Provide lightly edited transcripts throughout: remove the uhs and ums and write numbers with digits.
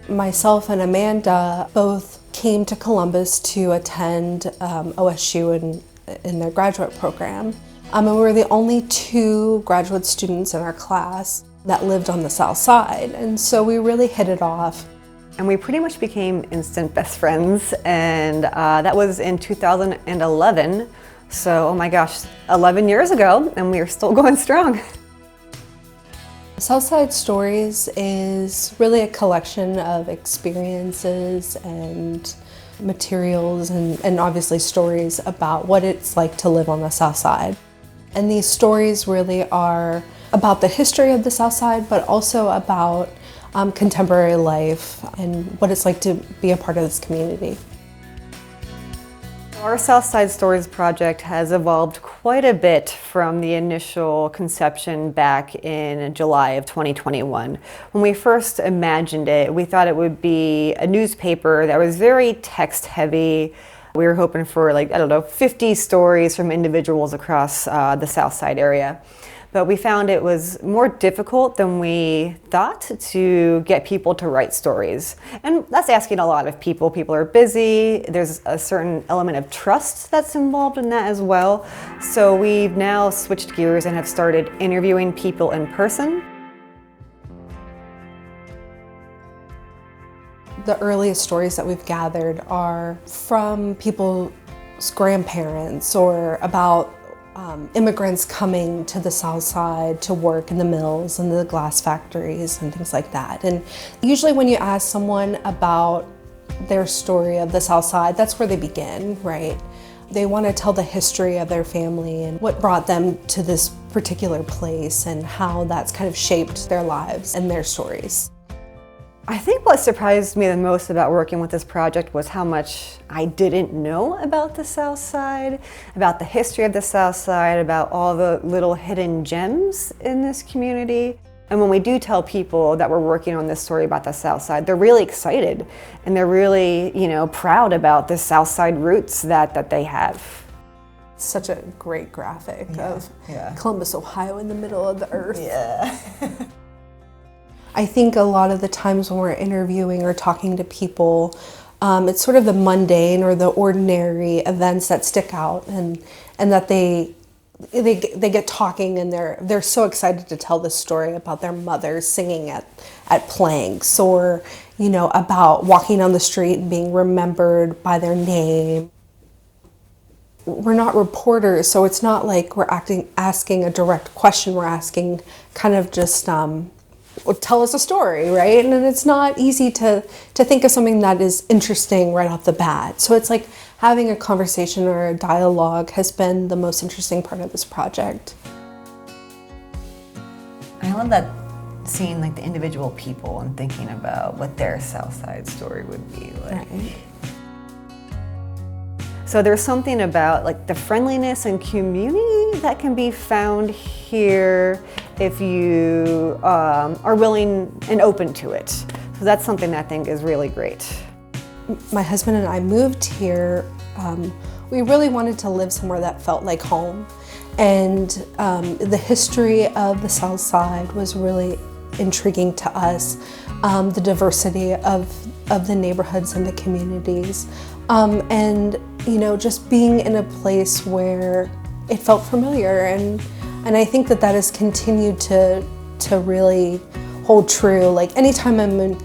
Myself and Amanda both came to Columbus to attend OSU in their graduate program. And we were the only two graduate students in our class that lived on the South Side. And so we really hit it off. And we pretty much became instant best friends, and that was in 2011. So, oh my gosh, 11 years ago, and we are still going strong. Southside Stories is really a collection of experiences and materials and obviously stories about what it's like to live on the South Side. And these stories really are about the history of the South Side, but also about contemporary life and what it's like to be a part of this community. Our Southside Stories project has evolved quite a bit from the initial conception back in July of 2021. When we first imagined it, we thought it would be a newspaper that was very text heavy. We were hoping for 50 stories from individuals across the Southside area. But we found it was more difficult than we thought to get people to write stories. And that's asking a lot of people. People are busy. There's a certain element of trust that's involved in that as well. So we've now switched gears and have started interviewing people in person. The earliest stories that we've gathered are from people's grandparents or about immigrants coming to the South Side to work in the mills and the glass factories and things like that. And usually when you ask someone about their story of the South Side, that's where they begin, right? They want to tell the history of their family and what brought them to this particular place and how that's kind of shaped their lives and their stories. I think what surprised me the most about working with this project was how much I didn't know about the South Side, about the history of the South Side, about all the little hidden gems in this community. And when we do tell people that we're working on this story about the South Side, they're really excited and they're really, proud about the South Side roots that they have. Such a great graphic of Columbus, Ohio in the middle of the earth. Yeah. I think a lot of the times when we're interviewing or talking to people, it's sort of the mundane or the ordinary events that stick out, and that they get talking and they're so excited to tell this story about their mothers singing at planks, or about walking on the street and being remembered by their name. We're not reporters, so it's not like we're asking a direct question. We're asking kind of just tell us a story, right? And it's not easy to think of something that is interesting right off the bat. So it's like having a conversation or a dialogue has been the most interesting part of this project. I love that seeing the individual people and thinking about what their South Side story would be like. Right. So there's something about the friendliness and community that can be found here if you are willing and open to it. So that's something that I think is really great. My husband and I moved here. We really wanted to live somewhere that felt like home. And the history of the South Side was really intriguing to us. The diversity of the neighborhoods and the communities. And just being in a place where it felt familiar, and I think that has continued to really hold true. Anytime I'm in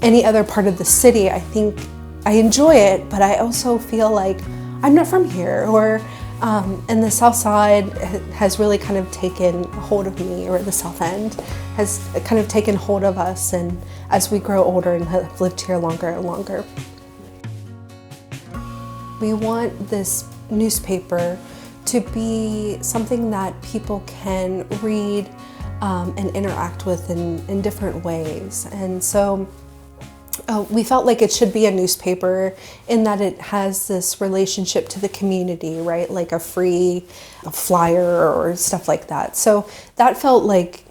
any other part of the city, I think I enjoy it, but I also feel like I'm not from here, and the South Side has really kind of taken hold of me, or the South End has kind of taken hold of us, and as we grow older and have lived here longer and longer. We want this newspaper to be something that people can read and interact with in different ways. And so we felt like it should be a newspaper in that it has this relationship to the community, right? Like a flyer or stuff like that. So that felt like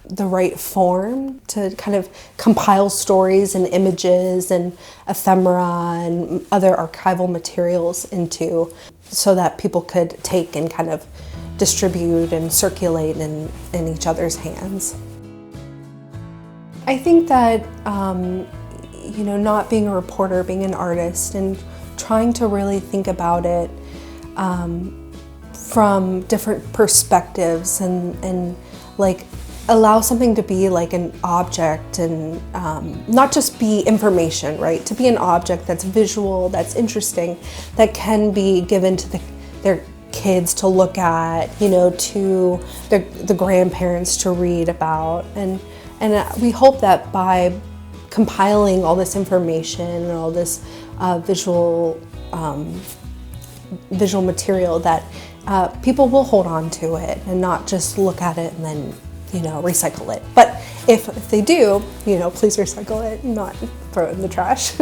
the right form to kind of compile stories and images and ephemera and other archival materials into, so that people could take and kind of distribute and circulate in each other's hands. I think that you know, not being a reporter, being an artist, and trying to really think about it from different perspectives, and like allow something to be like an object, and not just be information, right? To be an object that's visual, that's interesting, that can be given to their kids to look at, you know, to the grandparents to read about. And we hope that by compiling all this information and all this visual material, that people will hold on to it and not just look at it and then, you know, recycle it. But if they do, you know, please recycle it, not throw it in the trash.